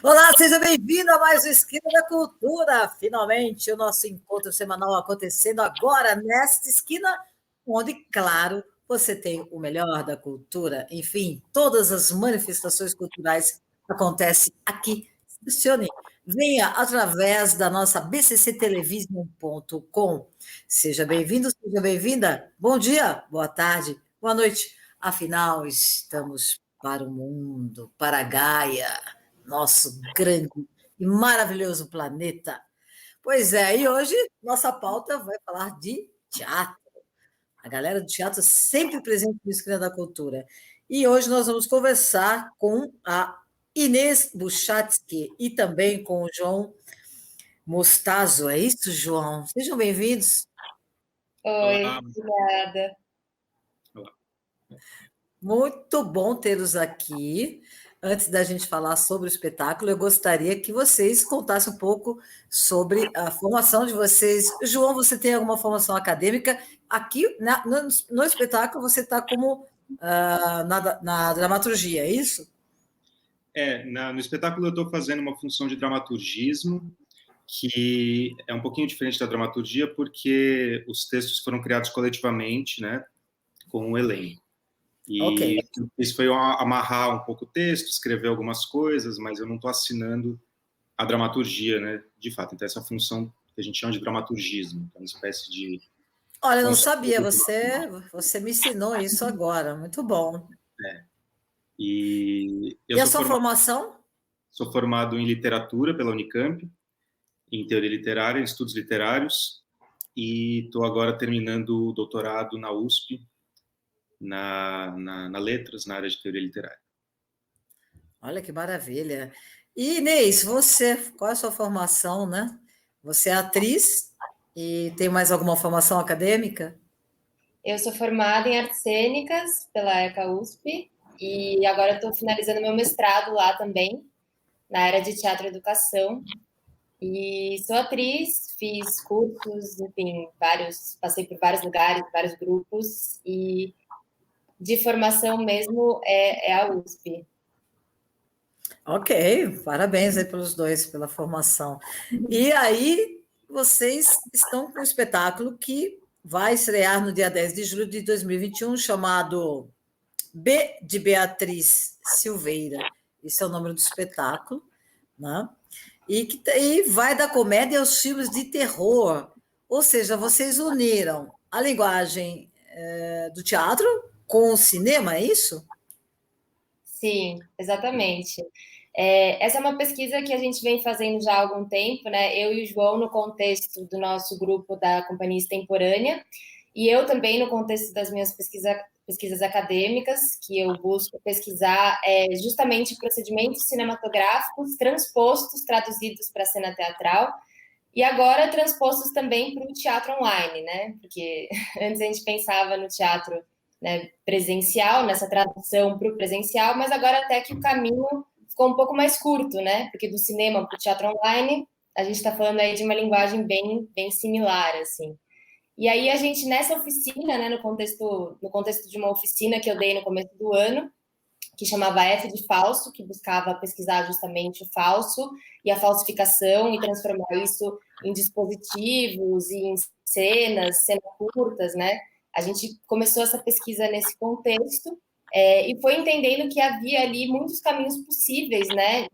Olá, seja bem-vindo a mais um Esquina da Cultura. Finalmente, o nosso encontro semanal acontecendo agora, nesta esquina, onde, claro, você tem o melhor da cultura. Enfim, todas as manifestações culturais acontecem aqui. Selecione, venha através da nossa bcctelevision.com. Seja bem-vindo, seja bem-vinda. Bom dia, boa tarde, boa noite. Afinal, estamos para o mundo, para a Gaia, nosso grande e maravilhoso planeta. Pois é, e hoje nossa pauta vai falar de teatro. A galera do teatro sempre presente no Esquina da Cultura. E hoje nós vamos conversar com a Inês Buchatsky e também com o João Mostazo. É isso, João? Sejam bem-vindos. Oi, Olá. obrigada. Olá. Muito bom tê-los aqui. Antes da gente falar sobre o espetáculo, eu gostaria que vocês contassem um pouco sobre a formação de vocês. João, você tem alguma formação acadêmica? Aqui, no espetáculo, você está como na dramaturgia, é isso? No espetáculo eu estou fazendo uma função de dramaturgismo, que é um pouquinho diferente da dramaturgia, porque os textos foram criados coletivamente, né, com o elenco. E Ok. isso foi amarrar um pouco o texto, escrever algumas coisas, mas eu não estou assinando a dramaturgia, né, de fato. Então, essa função que a gente chama de dramaturgismo, que é uma espécie de... Olha, eu não sabia, você me ensinou isso agora, muito bom. E eu E a sua formação? Sou formado em literatura pela Unicamp, em teoria literária, em estudos literários, e estou agora terminando o doutorado na USP, na Letras, na área de teoria literária. Olha que maravilha. E Inês, qual é a sua formação, né? Você é atriz e tem mais alguma formação acadêmica? Eu sou formada em artes cênicas pela ECA USP e agora estou finalizando meu mestrado lá também, na área de teatro e educação. E sou atriz, fiz cursos, enfim, passei por vários lugares, vários grupos, e de formação mesmo é a USP. Ok, parabéns aí pelos dois, pela formação. E aí, vocês estão com um espetáculo que vai estrear no dia 10 de julho de 2021, chamado B de Beatriz Silveira. Esse é o nome do espetáculo, né? E vai da comédia aos filmes de terror. Ou seja, vocês uniram a linguagem do teatro com o cinema, é isso? Sim, exatamente. Essa é uma pesquisa que a gente vem fazendo já há algum tempo, né? Eu e o João, no contexto do nosso grupo da Companhia Extemporânea, e eu também no contexto das minhas pesquisas acadêmicas, que eu busco pesquisar justamente procedimentos cinematográficos transpostos, traduzidos para a cena teatral, e agora transpostos também para o teatro online, né? Porque antes a gente pensava no teatro, né, presencial, nessa tradução para o presencial, mas agora até que o caminho ficou um pouco mais curto, né? Porque do cinema para o teatro online, a gente está falando aí de uma linguagem bem similar, assim. E aí a gente, nessa oficina, né, no contexto de uma oficina que eu dei no começo do ano, que chamava F de falso, que buscava pesquisar justamente o falso e a falsificação e transformar isso em dispositivos e em cenas curtas, né? A gente começou essa pesquisa nesse contexto e foi entendendo que havia ali muitos caminhos possíveis, né,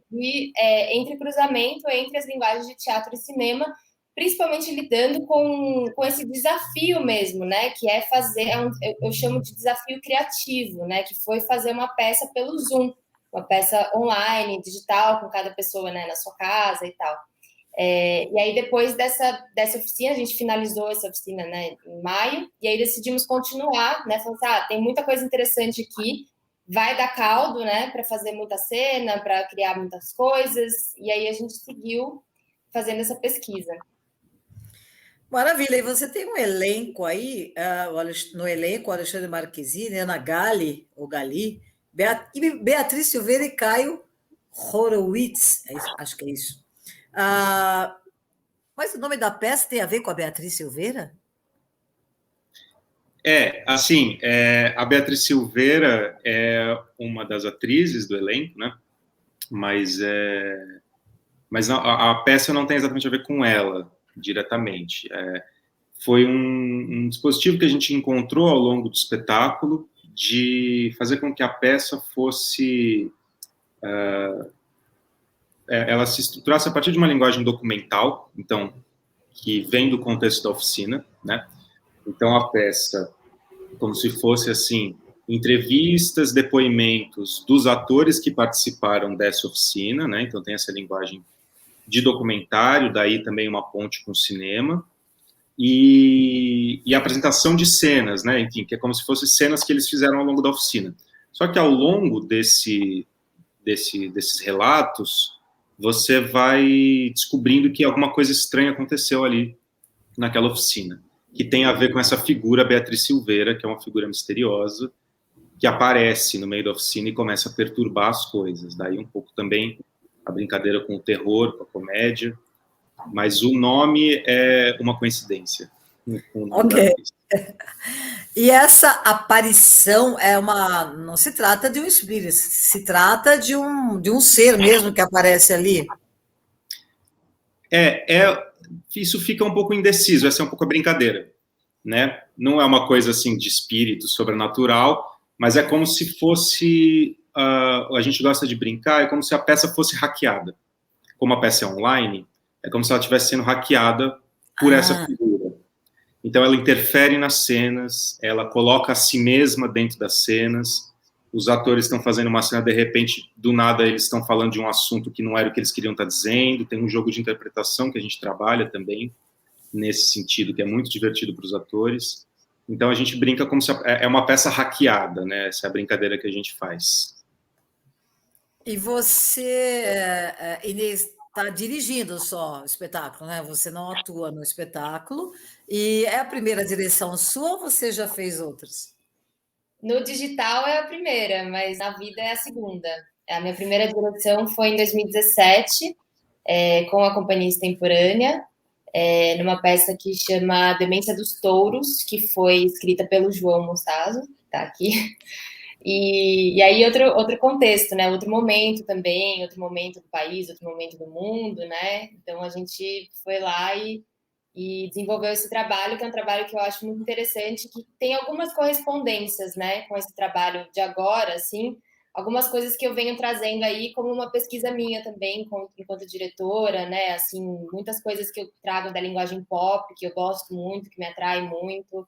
entre cruzamento entre as linguagens de teatro e cinema, principalmente lidando com esse desafio mesmo, né, que é fazer, eu chamo de desafio criativo, né, que foi fazer uma peça pelo Zoom, uma peça online, digital, com cada pessoa, né, na sua casa e tal. E aí, depois dessa oficina, a gente finalizou essa oficina, né, em maio, e aí decidimos continuar, né, falando assim, tem muita coisa interessante aqui, vai dar caldo, né, para fazer muita cena, para criar muitas coisas, e aí a gente seguiu fazendo essa pesquisa. Maravilha, e você tem um elenco aí, no elenco, Alexandre Marquezine, Ana Gali, ou Gali, Beatriz Silveira e Caio Horowitz, acho que é isso. Mas o nome da peça tem a ver com a Beatriz Silveira? Assim, a Beatriz Silveira é uma das atrizes do elenco, né? Mas, a peça não tem exatamente a ver com ela, diretamente. Foi um dispositivo que a gente encontrou ao longo do espetáculo de fazer com que a peça fosse... ela se estruturasse a partir de uma linguagem documental, então, que vem do contexto da oficina, né? Então, a peça, como se fosse, assim, entrevistas, depoimentos dos atores que participaram dessa oficina, né? Então, tem essa linguagem de documentário, daí também uma ponte com o cinema, e apresentação de cenas, né? Enfim, que é como se fossem cenas que eles fizeram ao longo da oficina. Só que ao longo desses relatos, você vai descobrindo que alguma coisa estranha aconteceu ali naquela oficina, que tem a ver com essa figura Beatriz Silveira, que é uma figura misteriosa, que aparece no meio da oficina e começa a perturbar as coisas. Daí um pouco também a brincadeira com o terror, com a comédia, mas o nome é uma coincidência com o nome da Ok. atriz. E essa aparição não se trata de um espírito, se trata de um ser mesmo que aparece ali. Isso fica um pouco indeciso, essa é um pouco a brincadeira, né? Não é uma coisa assim de espírito sobrenatural, mas é como se fosse, a gente gosta de brincar, é como se a peça fosse hackeada. Como a peça é online, é como se ela estivesse sendo hackeada por essa figura. Então ela interfere nas cenas, ela coloca a si mesma dentro das cenas, os atores estão fazendo uma cena, de repente, do nada eles estão falando de um assunto que não era o que eles queriam estar dizendo, tem um jogo de interpretação que a gente trabalha também, nesse sentido, que é muito divertido para os atores. Então a gente brinca como se é uma peça hackeada, né? Essa é a brincadeira que a gente faz. E você, Inês, está dirigindo só o espetáculo, né? Você não atua no espetáculo. E é a primeira direção sua ou você já fez outras? No digital é a primeira, mas na vida é a segunda. A minha primeira direção foi em 2017, com a Companhia Extemporânea, numa peça que chama Demência dos Touros, que foi escrita pelo João Mostazo, que está aqui. E aí outro contexto, né? Outro momento também, outro momento do país, outro momento do mundo, né? Então a gente foi lá e desenvolveu esse trabalho, que é um trabalho que eu acho muito interessante, que tem algumas correspondências, né, com esse trabalho de agora, assim, algumas coisas que eu venho trazendo aí como uma pesquisa minha também, enquanto diretora, né, assim, muitas coisas que eu trago da linguagem pop, que eu gosto muito, que me atrai muito,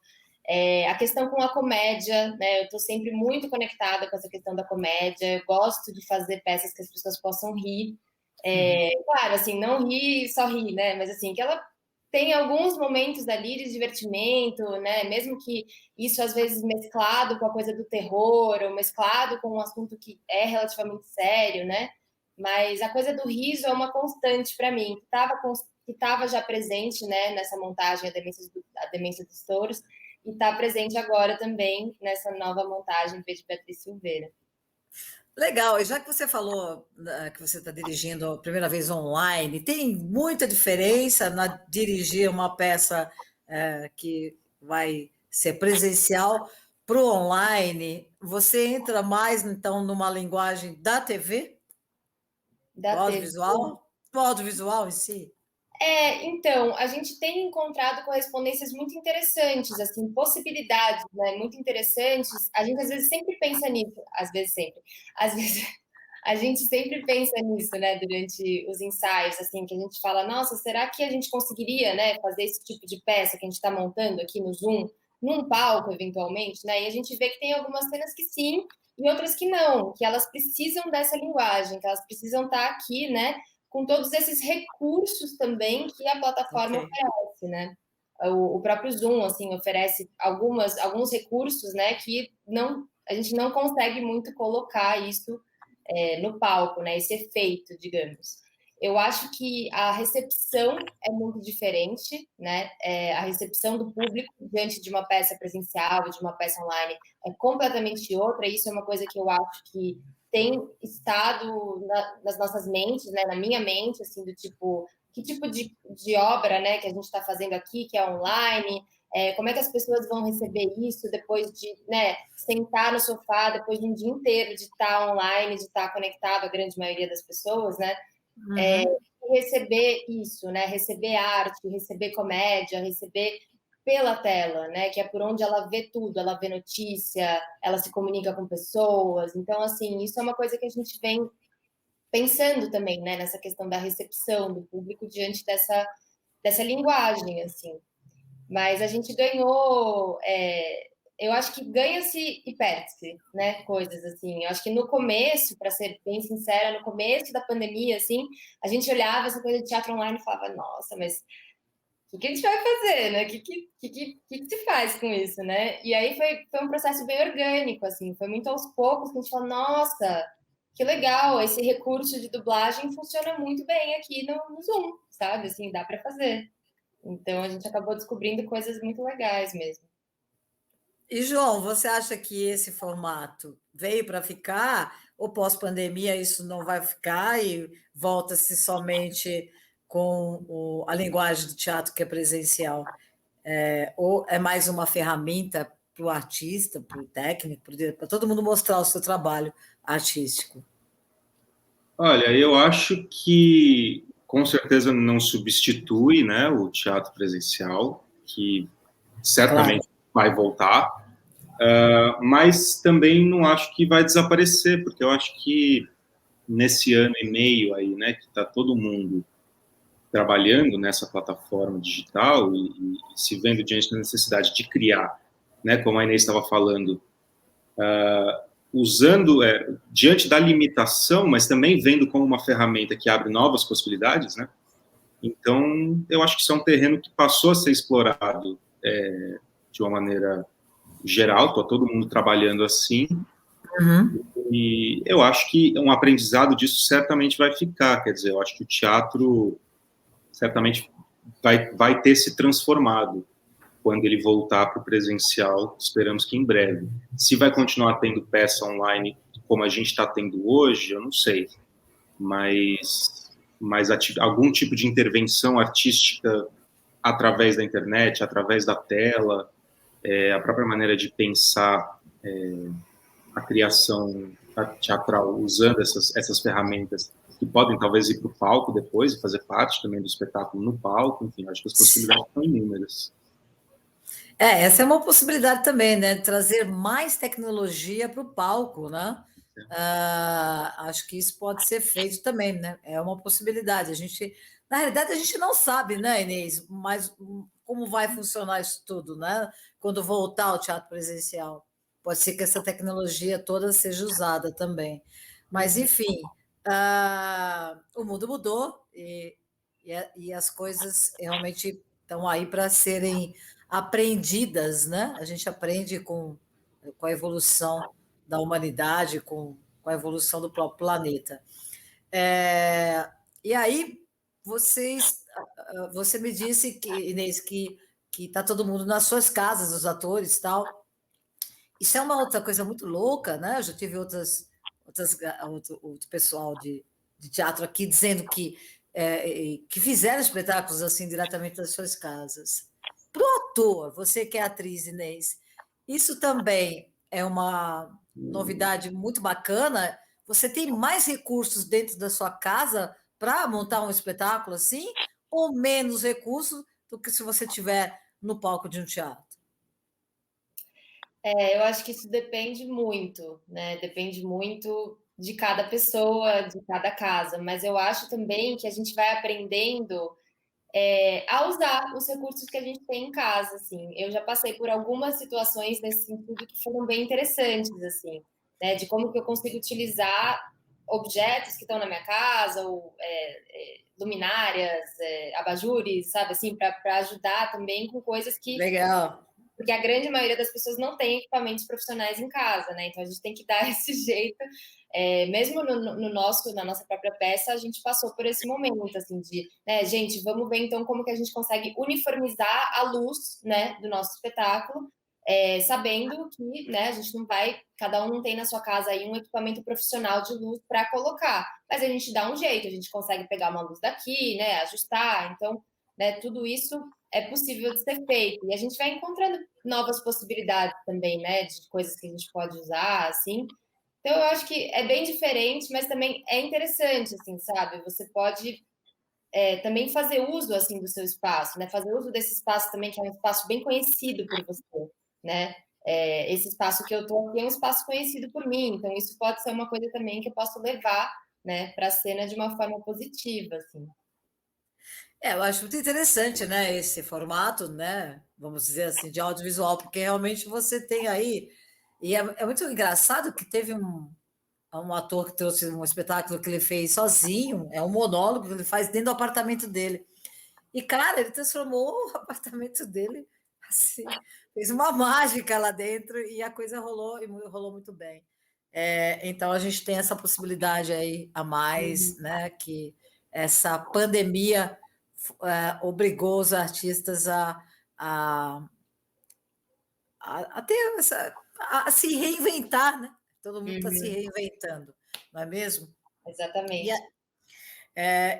a questão com a comédia, né, eu estou sempre muito conectada com essa questão da comédia, eu gosto de fazer peças que as pessoas possam rir, claro, assim, não rir só rir, né, mas assim, que ela tem alguns momentos ali de divertimento, né? Mesmo que isso às vezes mesclado com a coisa do terror, ou mesclado com um assunto que é relativamente sério, né? Mas a coisa do riso é uma constante para mim, que estava já presente, né, nessa montagem A Demência dos Touros, e está presente agora também nessa nova montagem de Beatriz Silveira. Legal, e já que você falou que você está dirigindo a primeira vez online, tem muita diferença na dirigir uma peça que vai ser presencial para o online? Você entra mais, então, numa linguagem da TV? Do Da TV. audiovisual? Do audiovisual em si? Então, a gente tem encontrado correspondências muito interessantes, assim, possibilidades, né, muito interessantes. A gente às vezes sempre pensa nisso, às vezes sempre. Às vezes a gente sempre pensa nisso, né, durante os ensaios, assim, que a gente fala, nossa, será que a gente conseguiria, né, fazer esse tipo de peça que a gente está montando aqui no Zoom, num palco, eventualmente, né? E a gente vê que tem algumas cenas que sim, e outras que não, que elas precisam dessa linguagem, que elas precisam estar aqui, né, com todos esses recursos também que a plataforma Ok. oferece, né? O próprio Zoom, assim, oferece alguns recursos, né, que a gente não consegue muito colocar isso no palco, né? Esse efeito, digamos. Eu acho que a recepção é muito diferente, né? A recepção do público diante de uma peça presencial e de uma peça online é completamente outra. Isso é uma coisa que eu acho que tem estado nas nossas mentes, né? Na minha mente, assim, do tipo, que tipo de obra, né, que a gente está fazendo aqui, que é online, como é que as pessoas vão receber isso depois de, né, sentar no sofá, depois de um dia inteiro de estar online, de estar conectado, a grande maioria das pessoas, né? Receber isso, né? Receber arte, receber comédia, receber pela tela, né? Que é por onde ela vê tudo, ela vê notícia, ela se comunica com pessoas. Então, assim, isso é uma coisa que a gente vem pensando também, né? Nessa questão da recepção do público diante dessa linguagem, assim. Mas a gente ganhou, eu acho que ganha-se e perde-se, né? Coisas assim. Eu acho que no começo, para ser bem sincera, no começo da pandemia, assim, a gente olhava essa coisa de teatro online e falava, nossa, mas o que a gente vai fazer, né? O que se faz com isso, né? E aí foi um processo bem orgânico, assim, foi muito aos poucos que a gente falou, nossa, que legal, esse recurso de dublagem funciona muito bem aqui no Zoom, sabe? Assim, dá para fazer. Então a gente acabou descobrindo coisas muito legais mesmo. E, João, você acha que esse formato veio para ficar, ou pós-pandemia isso não vai ficar e volta-se somente com a linguagem do teatro que é presencial? Ou é mais uma ferramenta para o artista, para o técnico, para todo mundo mostrar o seu trabalho artístico? Olha, eu acho que com certeza não substitui, né, o teatro presencial, que Claro. certamente vai voltar, mas também não acho que vai desaparecer, porque eu acho que nesse ano e meio aí, né, que está todo mundo trabalhando nessa plataforma digital e se vendo diante da necessidade de criar, né, como a Inês estava falando, usando, diante da limitação, mas também vendo como uma ferramenta que abre novas possibilidades, né? Então, eu acho que isso é um terreno que passou a ser explorado de uma maneira geral, está todo mundo trabalhando assim, e eu acho que um aprendizado disso certamente vai ficar, quer dizer, eu acho que o teatro certamente vai ter se transformado quando ele voltar para o presencial, esperamos que em breve. Se vai continuar tendo peça online como a gente está tendo hoje, eu não sei, mas algum tipo de intervenção artística através da internet, através da tela, a própria maneira de pensar a criação teatral usando essas ferramentas que podem talvez ir para o palco depois e fazer parte também do espetáculo no palco, enfim, acho que as possibilidades são inúmeras. Essa é uma possibilidade também, né? Trazer mais tecnologia para o palco, né? Acho que isso pode ser feito também, né? É uma possibilidade. Na realidade, a gente não sabe, né, Inês, mas como vai funcionar isso tudo, né? Quando voltar ao teatro presencial. Pode ser que essa tecnologia toda seja usada também. Mas, enfim, o mundo mudou e as coisas realmente estão aí para serem aprendidas, né? A gente aprende com a evolução da humanidade, com a evolução do próprio planeta. E aí, você me disse, Inês, que está todo mundo nas suas casas, os atores e tal. Isso é uma outra coisa muito louca, né? Eu já tive outro pessoal de teatro aqui dizendo que fizeram espetáculos assim diretamente das suas casas. Para o ator, você que é atriz, Inês, isso também é uma novidade muito bacana. Você tem mais recursos dentro da sua casa para montar um espetáculo assim, ou menos recursos do que se você tiver no palco de um teatro? Eu acho que isso depende muito, né? Depende muito de cada pessoa, de cada casa. Mas eu acho também que a gente vai aprendendo a usar os recursos que a gente tem em casa, assim. Eu já passei por algumas situações nesse sentido que foram bem interessantes, assim, né? De como que eu consigo utilizar objetos que estão na minha casa, ou luminárias, abajures, sabe, assim, para ajudar também com coisas que Legal. porque a grande maioria das pessoas não tem equipamentos profissionais em casa, né? Então a gente tem que dar esse jeito. Mesmo na nossa própria peça, a gente passou por esse momento, assim, de, né, gente, vamos ver então como que a gente consegue uniformizar a luz, né, do nosso espetáculo, sabendo que, né, a gente não vai, cada um não tem na sua casa aí um equipamento profissional de luz para colocar, mas a gente dá um jeito, a gente consegue pegar uma luz daqui, né, ajustar, então, né, tudo isso é possível de ser feito, e a gente vai encontrando novas possibilidades também, né, de coisas que a gente pode usar, assim, então eu acho que é bem diferente, mas também é interessante, assim, sabe, você pode também fazer uso, assim, do seu espaço, né, fazer uso desse espaço também, que é um espaço bem conhecido por você, né? Esse espaço que eu estou aqui é um espaço conhecido por mim, então isso pode ser uma coisa também que eu posso levar, né, para a cena de uma forma positiva, assim. Eu acho muito interessante, né, esse formato, né, vamos dizer assim, de audiovisual, porque realmente você tem aí, e é muito engraçado que teve um ator que trouxe um espetáculo que ele fez sozinho, é um monólogo que ele faz dentro do apartamento dele. E, cara, ele transformou o apartamento dele, assim, fez uma mágica lá dentro e a coisa rolou e rolou muito bem. Então, a gente tem essa possibilidade aí a mais, né, que essa pandemia obrigou os artistas a, a ter a se reinventar, né? Todo mundo está se reinventando, não é mesmo? Exatamente.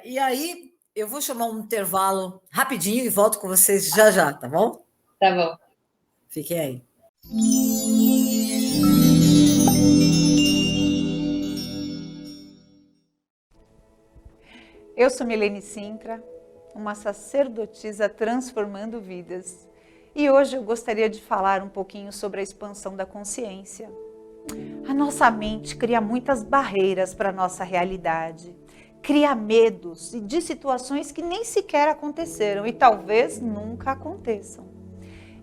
E aí, eu vou chamar um intervalo rapidinho e volto com vocês já já, tá bom? Tá bom. Fiquem aí. Eu sou Milene Sintra, uma sacerdotisa transformando vidas. E hoje eu gostaria de falar um pouquinho sobre a expansão da consciência. A nossa mente cria muitas barreiras para a nossa realidade. Cria medos de situações que nem sequer aconteceram e talvez nunca aconteçam.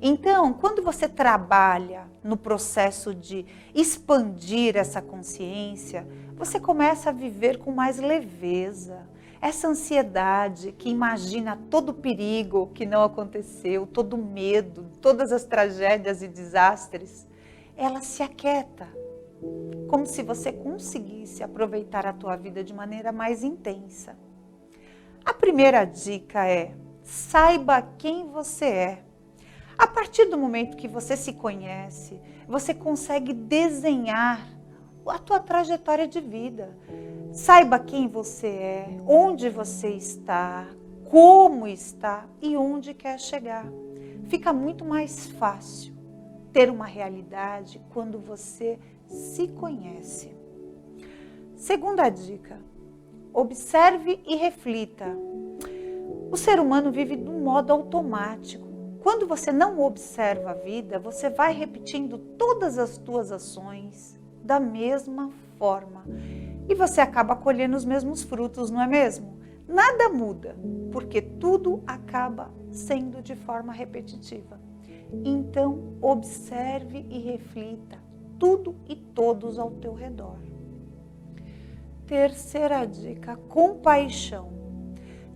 Então, quando você trabalha no processo de expandir essa consciência, você começa a viver com mais leveza. Essa ansiedade que imagina todo o perigo que não aconteceu, todo o medo, todas as tragédias e desastres, ela se aquieta, como se você conseguisse aproveitar a tua vida de maneira mais intensa. A primeira dica é: saiba quem você é. A partir do momento que você se conhece, você consegue desenhar a tua trajetória de vida. Saiba quem você é, onde você está, como está e onde quer chegar. Fica muito mais fácil ter uma realidade quando você se conhece. Segunda dica: observe e reflita. O ser humano vive de um modo automático. Quando você não observa a vida, você vai repetindo todas as tuas ações da mesma forma. E você acaba colhendo os mesmos frutos, não é mesmo? Nada muda, porque tudo acaba sendo de forma repetitiva. Então, observe e reflita tudo e todos ao teu redor. Terceira dica: compaixão.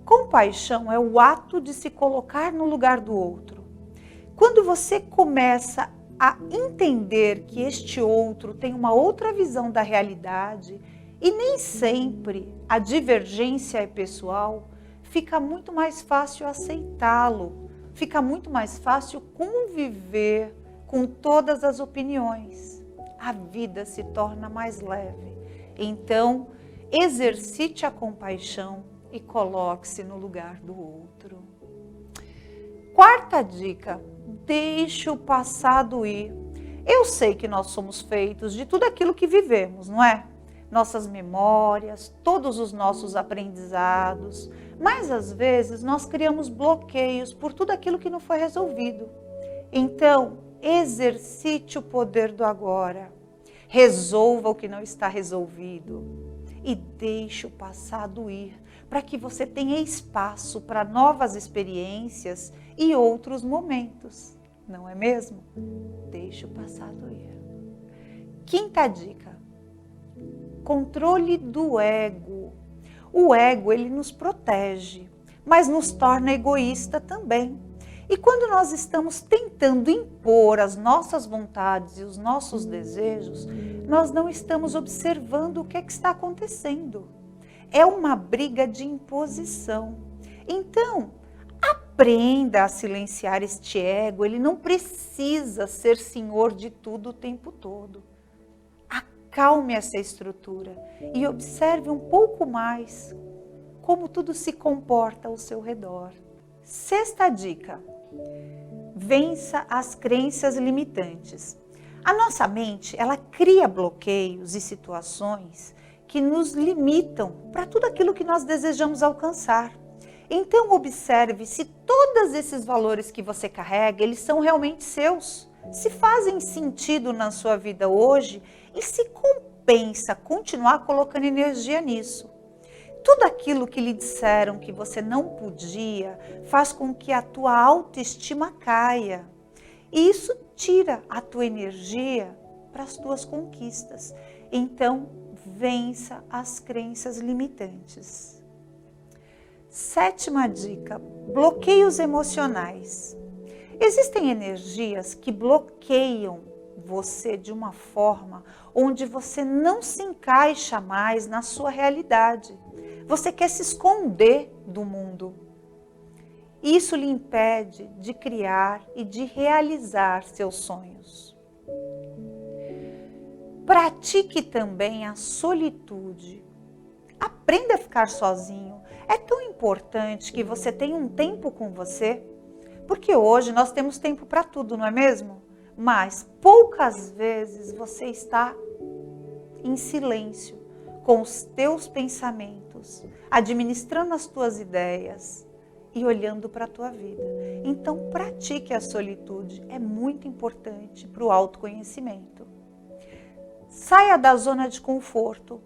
Compaixão é o ato de se colocar no lugar do outro. Quando você começa a entender que este outro tem uma outra visão da realidade e nem sempre a divergência é pessoal, fica muito mais fácil aceitá-lo, fica muito mais fácil conviver com todas as opiniões. A vida se torna mais leve. Então, exercite a compaixão e coloque-se no lugar do outro. Quarta dica: deixe o passado ir. Eu sei que nós somos feitos de tudo aquilo que vivemos, não é? Nossas memórias, todos os nossos aprendizados, mas às vezes nós criamos bloqueios por tudo aquilo que não foi resolvido. Então, exercite o poder do agora. Resolva o que não está resolvido e deixe o passado ir, para que você tenha espaço para novas experiências e outros momentos, não é mesmo? Deixe o passado ir. Quinta dica: controle do ego. O ego, ele nos protege, mas nos torna egoísta também. E quando nós estamos tentando impor as nossas vontades e os nossos desejos, nós não estamos observando o que é que está acontecendo. É uma briga de imposição. Então, Aprenda a silenciar este ego, ele não precisa ser senhor de tudo o tempo todo. Acalme essa estrutura e observe um pouco mais como tudo se comporta ao seu redor. Sexta dica: vença as crenças limitantes. A nossa mente, ela cria bloqueios e situações que nos limitam para tudo aquilo que nós desejamos alcançar. Então observe se todos esses valores que você carrega, eles são realmente seus, se fazem sentido na sua vida hoje e se compensa continuar colocando energia nisso. Tudo aquilo que lhe disseram que você não podia faz com que a tua autoestima caia. E isso tira a tua energia para as tuas conquistas. Então, vença as crenças limitantes. Sétima dica: bloqueios emocionais. Existem energias que bloqueiam você de uma forma onde você não se encaixa mais na sua realidade. Você quer se esconder do mundo. Isso lhe impede de criar e de realizar seus sonhos. Pratique também a solitude. Aprenda a ficar sozinho. É tão importante que você tenha um tempo com você, porque hoje nós temos tempo para tudo, não é mesmo? Mas poucas vezes você está em silêncio com os teus pensamentos, administrando as tuas ideias e olhando para a tua vida. Então pratique a solitude, é muito importante para o autoconhecimento. Saia da zona de conforto.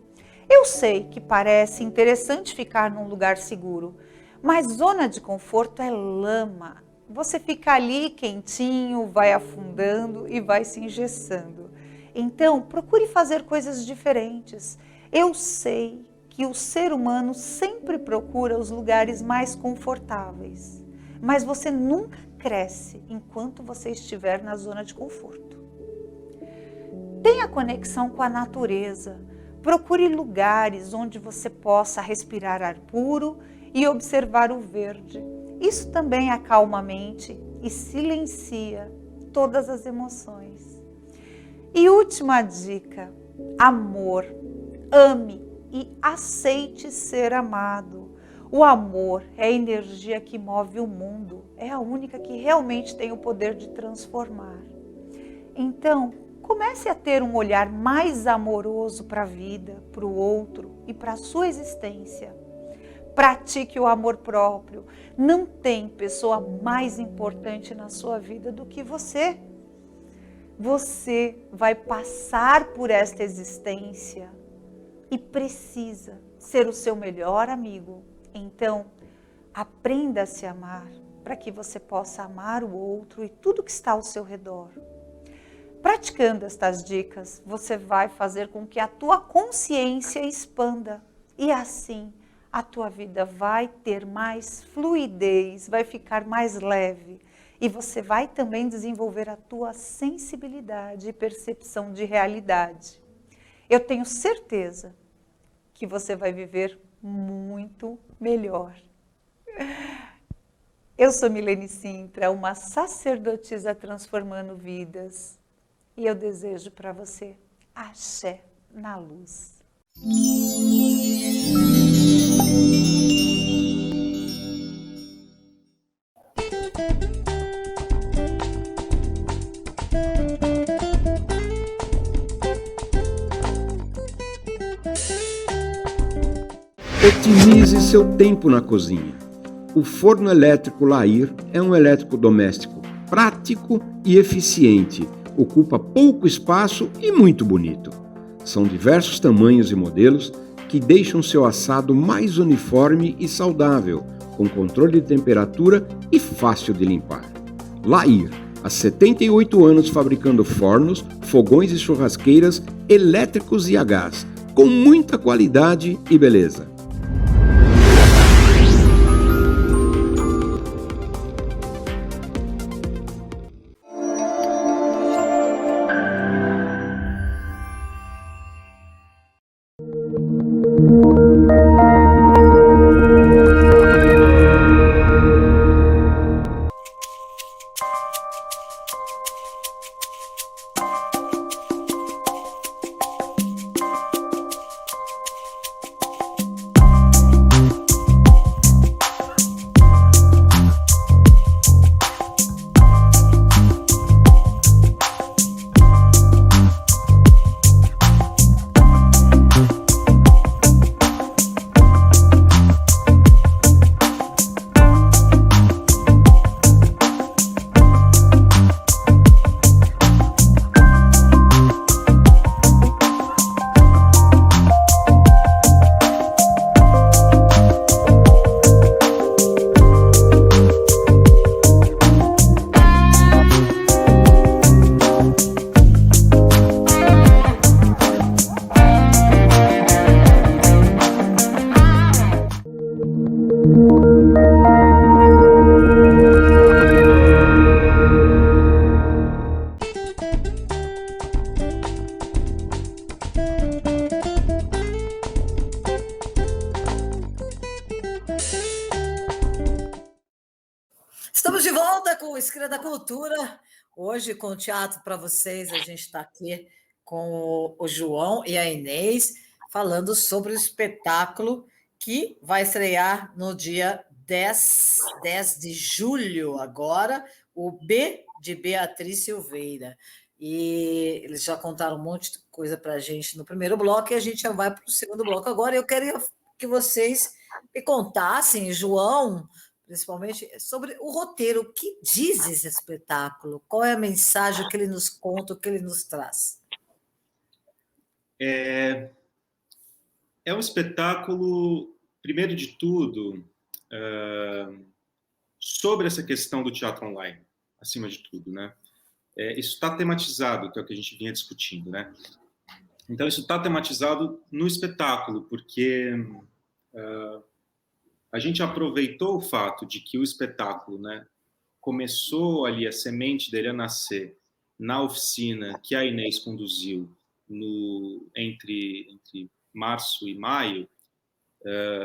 Eu sei que parece interessante ficar num lugar seguro, mas zona de conforto é lama. Você fica ali quentinho, vai afundando e vai se engessando. Então, procure fazer coisas diferentes. Eu sei que o ser humano sempre procura os lugares mais confortáveis, mas você nunca cresce enquanto você estiver na zona de conforto. Tenha conexão com a natureza. Procure lugares onde você possa respirar ar puro e observar o verde. Isso também acalma a mente e silencia todas as emoções. E última dica: amor. Ame e aceite ser amado. O amor é a energia que move o mundo. É a única que realmente tem o poder de transformar. Então, comece a ter um olhar mais amoroso para a vida, para o outro e para a sua existência. Pratique o amor próprio. Não tem pessoa mais importante na sua vida do que você. Você vai passar por esta existência e precisa ser o seu melhor amigo. Então, aprenda a se amar para que você possa amar o outro e tudo que está ao seu redor. Praticando estas dicas, você vai fazer com que a tua consciência expanda e assim a tua vida vai ter mais fluidez, vai ficar mais leve e você vai também desenvolver a tua sensibilidade e percepção de realidade. Eu tenho certeza que você vai viver muito melhor. Eu sou Milene Sintra, uma sacerdotisa transformando vidas. E eu desejo para você axé na luz. Otimize seu tempo na cozinha. O forno elétrico Lair é um eletrodoméstico prático e eficiente. Ocupa pouco espaço e muito bonito. São diversos tamanhos e modelos que deixam seu assado mais uniforme e saudável, com controle de temperatura e fácil de limpar. Lair, há 78 anos fabricando fornos, fogões e churrasqueiras elétricos e a gás, com muita qualidade e beleza. Esquina da Cultura. Hoje, com o Teatro para Vocês, a gente está aqui com o João e a Inês, falando sobre o espetáculo que vai estrear no dia 10 de julho, agora, o B de Beatriz Silveira. E eles já contaram um monte de coisa para a gente no primeiro bloco, e a gente já vai para o segundo bloco agora. Eu queria que vocês me contassem, João, principalmente, sobre o roteiro. O que diz esse espetáculo? Qual é a mensagem que ele nos conta, o que ele nos traz? É um espetáculo, primeiro de tudo, sobre essa questão do teatro online, acima de tudo, né? Isso está tematizado, que é o que a gente vinha discutindo, né? Então, isso está tematizado no espetáculo, porque a gente aproveitou o fato de que o espetáculo, né, começou ali, a semente dele a nascer na oficina que a Inês conduziu entre março e maio,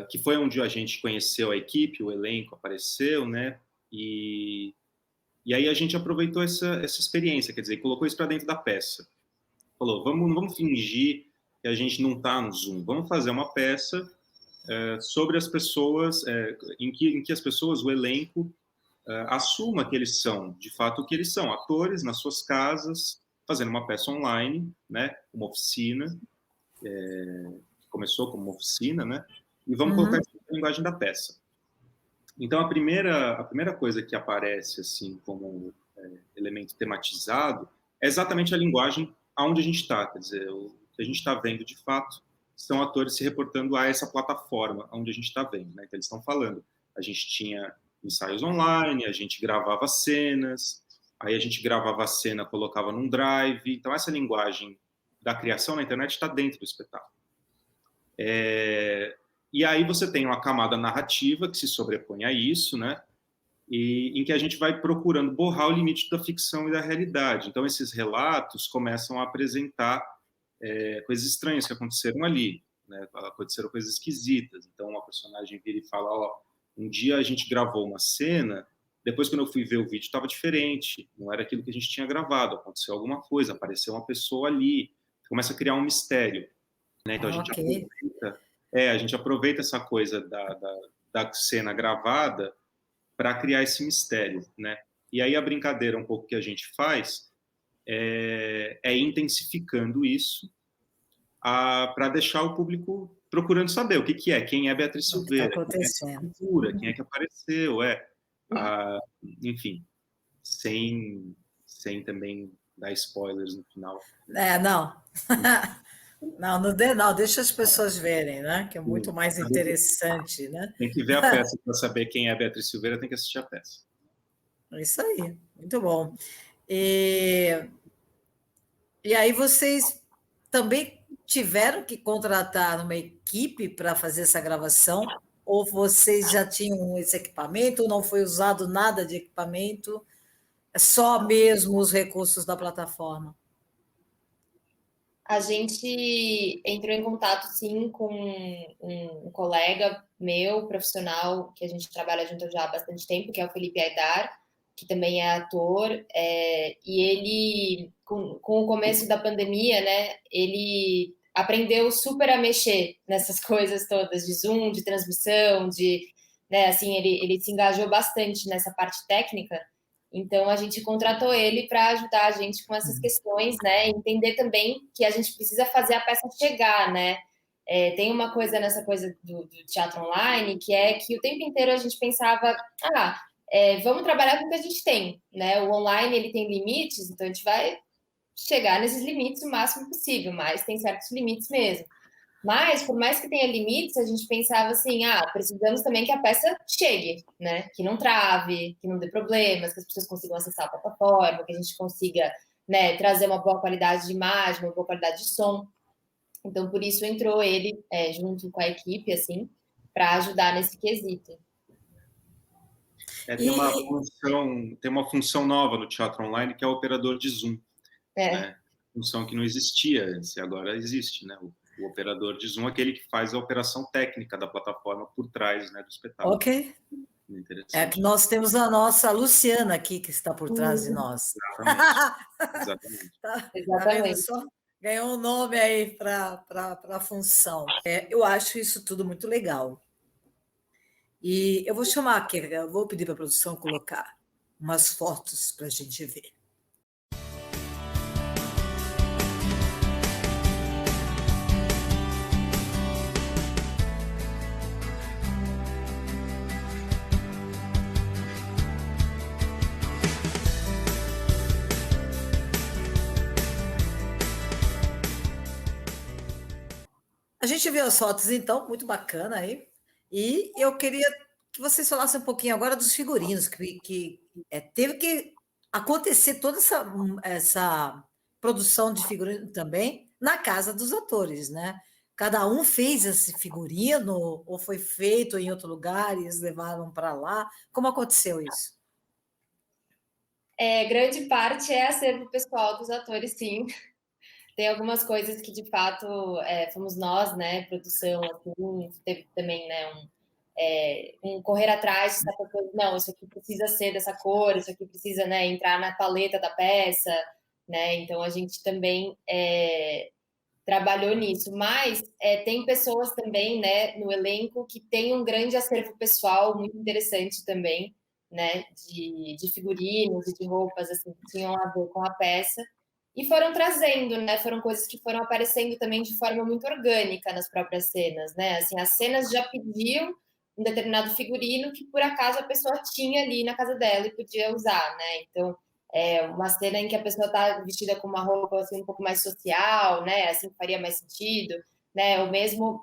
que foi onde a gente conheceu a equipe, o elenco apareceu, né? E aí a gente aproveitou essa experiência, quer dizer, colocou isso para dentro da peça. Falou, não vamos fingir que a gente não está no Zoom, vamos fazer uma peça sobre as pessoas, em que as pessoas, o elenco, assuma que eles são, de fato, o que eles são, atores nas suas casas, fazendo uma peça online, né, uma oficina, começou como uma oficina, né, e vamos colocar isso na linguagem da peça. Então, a primeira coisa que aparece, assim, como elemento tematizado, é exatamente a linguagem aonde a gente está, quer dizer, o que a gente está vendo, de fato, são atores se reportando a essa plataforma onde a gente está vendo, né, que eles estão falando. A gente tinha ensaios online, a gente gravava cenas, aí a gente gravava a cena, colocava num drive, então essa linguagem da criação na internet está dentro do espetáculo. E aí você tem uma camada narrativa que se sobrepõe a isso, né? E em que a gente vai procurando borrar o limite da ficção e da realidade. Então, esses relatos começam a apresentar coisas estranhas que aconteceram ali, né? Aconteceram coisas esquisitas. Então, uma personagem vira e fala, um dia a gente gravou uma cena, depois quando eu fui ver o vídeo estava diferente, não era aquilo que a gente tinha gravado, aconteceu alguma coisa, apareceu uma pessoa ali, começa a criar um mistério, né? Então, a gente aproveita essa coisa da cena gravada para criar esse mistério, né? E aí a brincadeira um pouco que a gente faz é intensificando isso para deixar o público procurando saber o que é, quem é Beatriz Silveira, quem é que apareceu, enfim, sem também dar spoilers no final. Não. Não, deixa as pessoas verem, né? Que é muito mais interessante, né? Tem que ver a peça para saber quem é a Beatriz Silveira, tem que assistir a peça. É isso aí, muito bom. E aí vocês também tiveram que contratar uma equipe para fazer essa gravação? Ou vocês já tinham esse equipamento, ou não foi usado nada de equipamento? É só mesmo os recursos da plataforma? A gente entrou em contato, sim, com um colega meu, profissional, que a gente trabalha junto já há bastante tempo, que é o Felipe Aidar, que também é ator, e ele, com o começo da pandemia, né, ele aprendeu super a mexer nessas coisas todas, de Zoom, de transmissão, né, assim, ele se engajou bastante nessa parte técnica. Então, a gente contratou ele para ajudar a gente com essas questões, né? Entender também que a gente precisa fazer a peça chegar, né? Tem uma coisa nessa coisa do teatro online, que é que o tempo inteiro a gente pensava, vamos trabalhar com o que a gente tem, né? O online, ele tem limites, então a gente vai chegar nesses limites o máximo possível, mas tem certos limites mesmo. Mas, por mais que tenha limites, a gente pensava assim, precisamos também que a peça chegue, né? Que não trave, que não dê problemas, que as pessoas consigam acessar a plataforma, que a gente consiga, né, trazer uma boa qualidade de imagem, uma boa qualidade de som. Então, por isso entrou ele junto com a equipe, assim, para ajudar nesse quesito. Tem uma função nova no teatro online, que é o operador de Zoom. Né? Função que não existia antes, e agora existe, né? O operador de Zoom é aquele que faz a operação técnica da plataforma por trás, né, do espetáculo. Ok. Interessante. que nós temos a nossa Luciana aqui, que está por trás de nós. Exatamente. Tá vendo só? Ganhou um nome aí para a função. Eu acho isso tudo muito legal. E eu vou chamar aqui, eu vou pedir para a produção colocar umas fotos para a gente ver. A gente viu as fotos, então, muito bacana aí. E eu queria que vocês falassem um pouquinho agora dos figurinos, que teve que acontecer toda essa produção de figurino também na casa dos atores, né? Cada um fez esse figurino, ou foi feito em outro lugar e eles levaram para lá? Como aconteceu isso? Grande parte é acervo pessoal dos atores, sim. Tem algumas coisas que, de fato, fomos nós, né, produção, assim, teve também, né, um correr atrás de certa coisa, não, isso aqui precisa ser dessa cor, isso aqui precisa, né, entrar na paleta da peça, né, então a gente também trabalhou nisso, mas tem pessoas também, né, no elenco que tem um grande acervo pessoal muito interessante também, né, de figurinos e de roupas, assim, que tinham a ver com a peça, e foram trazendo, né, foram coisas que foram aparecendo também de forma muito orgânica nas próprias cenas, né, assim, as cenas já pediam um determinado figurino que, por acaso, a pessoa tinha ali na casa dela e podia usar, né, então uma cena em que a pessoa está vestida com uma roupa assim, um pouco mais social, né? Assim faria mais sentido, né? Ou mesmo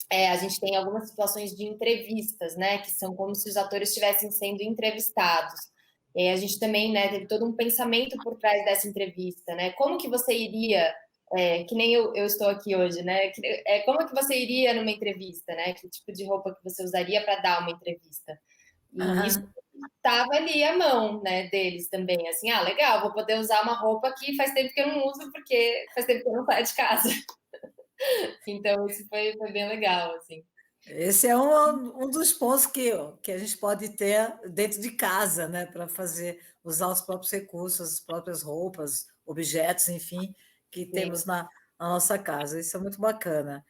a gente tem algumas situações de entrevistas, né? Que são como se os atores estivessem sendo entrevistados. E a gente também, né? Teve todo um pensamento por trás dessa entrevista, né? Como que você iria que nem eu estou aqui hoje, né? Como que você iria numa entrevista, né? Que tipo de roupa que você usaria para dar uma entrevista? E isso estava ali à mão, né, deles também, assim, legal, vou poder usar uma roupa que faz tempo que eu não uso, porque faz tempo que eu não saio de casa. Então, isso foi bem legal, assim. Esse é um dos pontos que a gente pode ter dentro de casa, né, para usar os próprios recursos, as próprias roupas, objetos, enfim, que temos na nossa casa. Isso é muito bacana.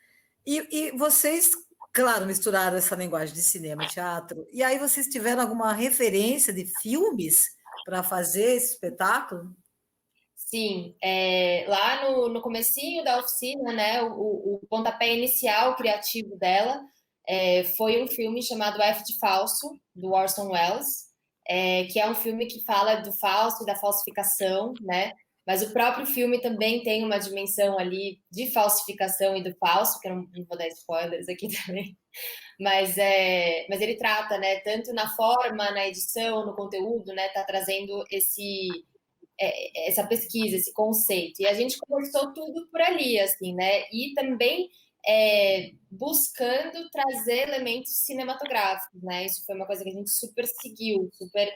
E vocês, claro, misturaram essa linguagem de cinema e teatro, e aí vocês tiveram alguma referência de filmes para fazer esse espetáculo? Sim, lá no comecinho da oficina, né, o pontapé inicial criativo dela foi um filme chamado F de Falso, do Orson Welles, que é um filme que fala do falso e da falsificação, né, mas o próprio filme também tem uma dimensão ali de falsificação e do falso, que eu não vou dar spoilers aqui também, mas ele trata, né, tanto na forma, na edição, no conteúdo, né, tá trazendo essa pesquisa, esse conceito. E a gente começou tudo por ali, assim, né? E também buscando trazer elementos cinematográficos, né? Isso foi uma coisa que a gente super seguiu, super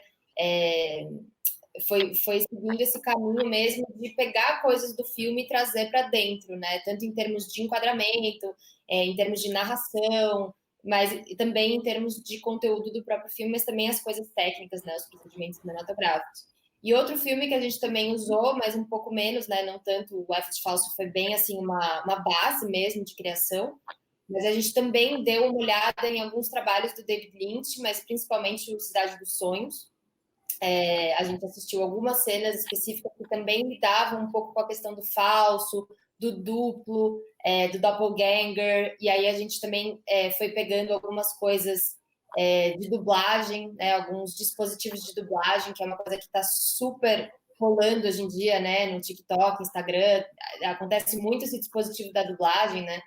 foi seguindo esse caminho mesmo de pegar coisas do filme e trazer para dentro, né? Tanto em termos de enquadramento, em termos de narração, mas também em termos de conteúdo do próprio filme, mas também as coisas técnicas, né? Os procedimentos cinematográficos. E outro filme que a gente também usou, mas um pouco menos, né? Não tanto, o F de Falso foi bem assim uma base mesmo de criação, mas a gente também deu uma olhada em alguns trabalhos do David Lynch, mas principalmente o Cidade dos Sonhos. A gente assistiu algumas cenas específicas que também lidavam um pouco com a questão do falso, do duplo, do doppelganger, e aí a gente também foi pegando algumas coisas de dublagem, né, alguns dispositivos de dublagem, que é uma coisa que está super rolando hoje em dia, né, no TikTok, Instagram, acontece muito esse dispositivo da dublagem, né,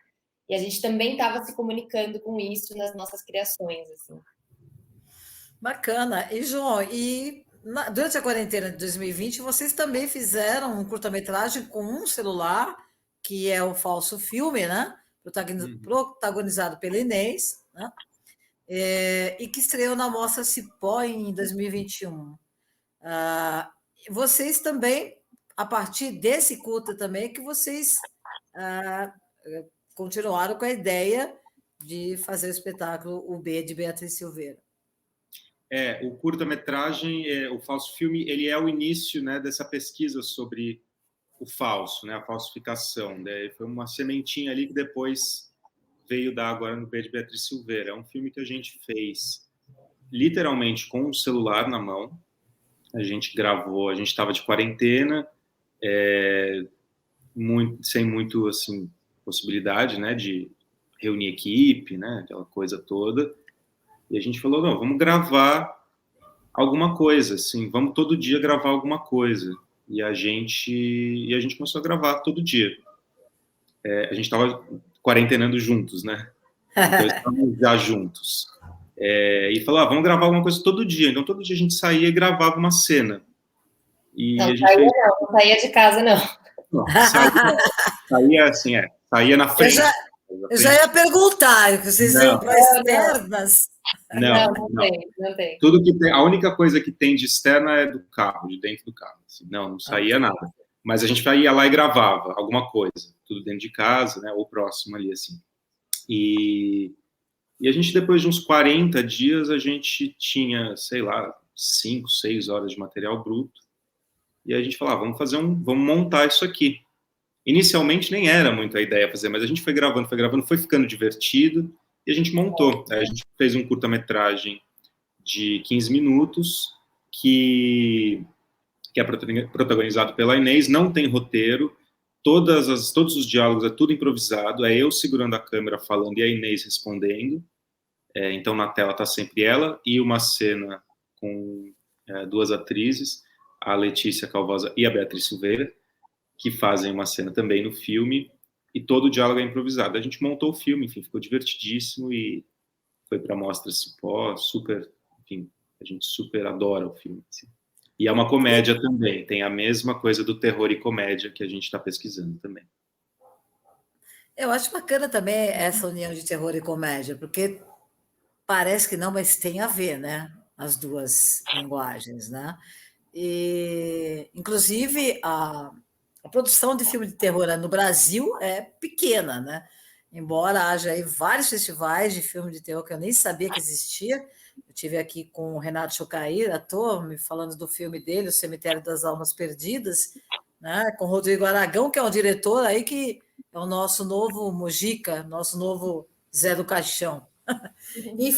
e a gente também estava se comunicando com isso nas nossas criações, assim. Bacana. E, João, durante a quarentena de 2020, vocês também fizeram um curta-metragem com um celular, que é o Falso Filme, né? Protagonizado pela Inês, né? E que estreou na Mostra Cipó em 2021. Vocês também, a partir desse curta também, que vocês continuaram com a ideia de fazer o espetáculo O B de Beatriz Silveira. O curta-metragem, o falso filme, ele é o início, né, dessa pesquisa sobre o falso, né, a falsificação. Né? Foi uma sementinha ali que depois veio dar agora no B de Beatriz Silveira. É um filme que a gente fez literalmente com o celular na mão. A gente gravou, a gente estava de quarentena, sem muito assim possibilidade, né, de reunir equipe, né, aquela coisa toda. E a gente falou, não, vamos gravar alguma coisa, assim, vamos todo dia gravar alguma coisa. E a gente começou a gravar todo dia. A gente estava quarentenando juntos, né? Então, estávamos já juntos. E falou, vamos gravar alguma coisa todo dia. Então, todo dia a gente saía e gravava uma cena. E não a gente não saía de casa, não. Não, saía assim, saía na frente. Eu já ia perguntar, vocês iam para externas? Não tem. Tudo que tem, a única coisa que tem de externa é do carro, de dentro do carro. Assim, não saía nada. Mas a gente ia lá e gravava alguma coisa, tudo dentro de casa, né, ou próximo ali, assim. E a gente, depois de uns 40 dias, a gente tinha, sei lá, 5, 6 horas de material bruto. E a gente falava, vamos montar isso aqui. Inicialmente nem era muito a ideia fazer, mas a gente foi gravando, foi ficando divertido e a gente montou. A gente fez um curta-metragem de 15 minutos que é protagonizado pela Inês, não tem roteiro, todos os diálogos é tudo improvisado, é eu segurando a câmera falando e a Inês respondendo. Então na tela está sempre ela e uma cena com 2 atrizes, a Letícia Calvosa e a Beatriz Silveira, que fazem uma cena também no filme, e todo o diálogo é improvisado. A gente montou o filme, enfim, ficou divertidíssimo e foi para a Mostra Cipó, super, enfim, a gente super adora o filme. Assim. E é uma comédia também, tem a mesma coisa do terror e comédia que a gente está pesquisando também. Eu acho bacana também essa união de terror e comédia, porque parece que não, mas tem a ver, né? As duas linguagens, né? E, inclusive, a produção de filme de terror no Brasil é pequena, né? Embora haja aí vários festivais de filme de terror que eu nem sabia que existia. Eu tive aqui com o Renato Chocair, ator, me falando do filme dele, O Cemitério das Almas Perdidas, né? Com o Rodrigo Aragão, que é um diretor aí que é o nosso novo Mujica, nosso novo Zé do Caixão. Enfim,